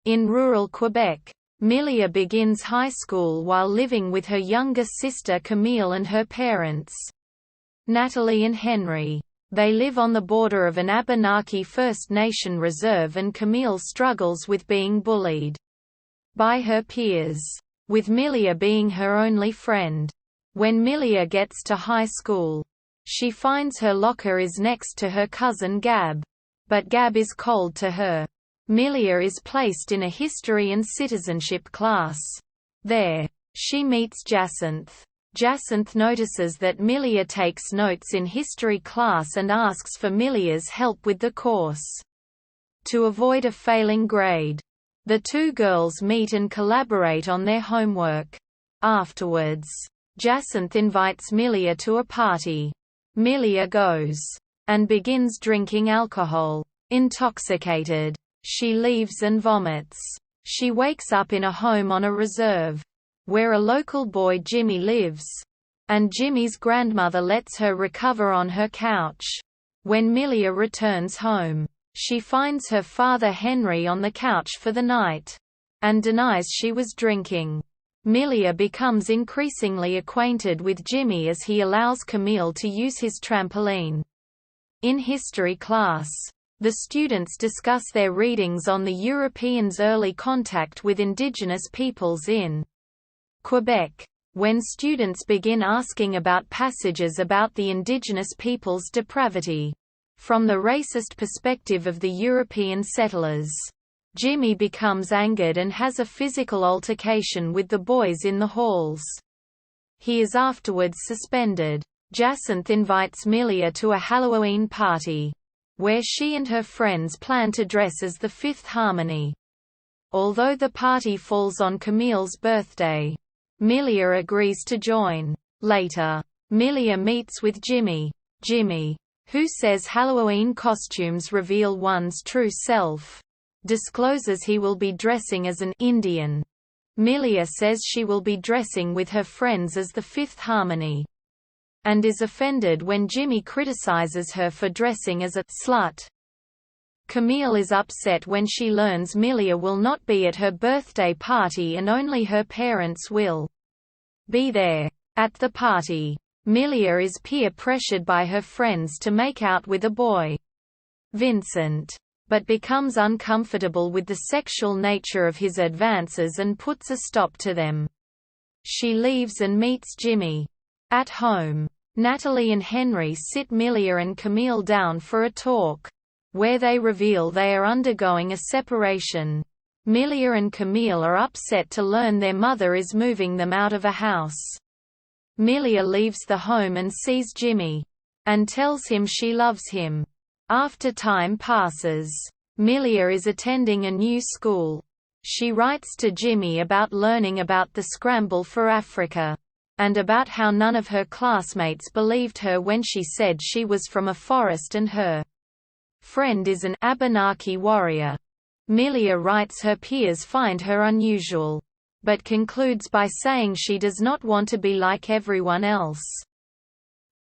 In rural Quebec, Milia begins high school while living with her younger sister Camille and her parents, Natalie and Henry. They live on the border of an Abenaki First Nation reserve, and Camille struggles with being bullied by her peers, with Milia being her only friend. When Milia gets to high school, she finds her locker is next to her cousin Gab, but Gab is cold to her. Milia is placed in a history and citizenship class. There, she meets Jacinth. Jacinth notices that Milia takes notes in history class and asks for Milia's help with the course to avoid a failing grade. The two girls meet and collaborate on their homework. Afterwards, Jacinth invites Milia to a party. Milia goes and begins drinking alcohol. Intoxicated, she leaves and vomits. She wakes up in a home on a reserve, where a local boy Jimmy lives, and Jimmy's grandmother lets her recover on her couch. When Milia returns home, she finds her father Henry on the couch for the night, and denies she was drinking. Milia becomes increasingly acquainted with Jimmy as he allows Camille to use his trampoline. In history class, the students discuss their readings on the Europeans' early contact with indigenous peoples in Quebec. When students begin asking about passages about the indigenous peoples' depravity from the racist perspective of the European settlers, Jimmy becomes angered and has a physical altercation with the boys in the halls. He is afterwards suspended. Jacinth invites Milia to a Halloween party, where she and her friends plan to dress as the Fifth Harmony. Although the party falls on Camille's birthday, Milia agrees to join. Later, Milia meets with Jimmy, who says Halloween costumes reveal one's true self, discloses he will be dressing as an Indian. Milia says she will be dressing with her friends as the Fifth Harmony, and is offended when Jimmy criticizes her for dressing as a slut. Camille is upset when she learns Milia will not be at her birthday party and only her parents will be there. At the party, Milia is peer-pressured by her friends to make out with a boy, Vincent, but becomes uncomfortable with the sexual nature of his advances and puts a stop to them. She leaves and meets Jimmy. At home, Natalie and Henry sit Milia and Camille down for a talk, where they reveal they are undergoing a separation. Milia and Camille are upset to learn their mother is moving them out of a house. Milia leaves the home and sees Jimmy, and tells him she loves him. After time passes, Milia is attending a new school. She writes to Jimmy about learning about the scramble for Africa, and about how none of her classmates believed her when she said she was from a forest and her friend is an Abenaki warrior. Milia writes her peers find her unusual, but concludes by saying she does not want to be like everyone else.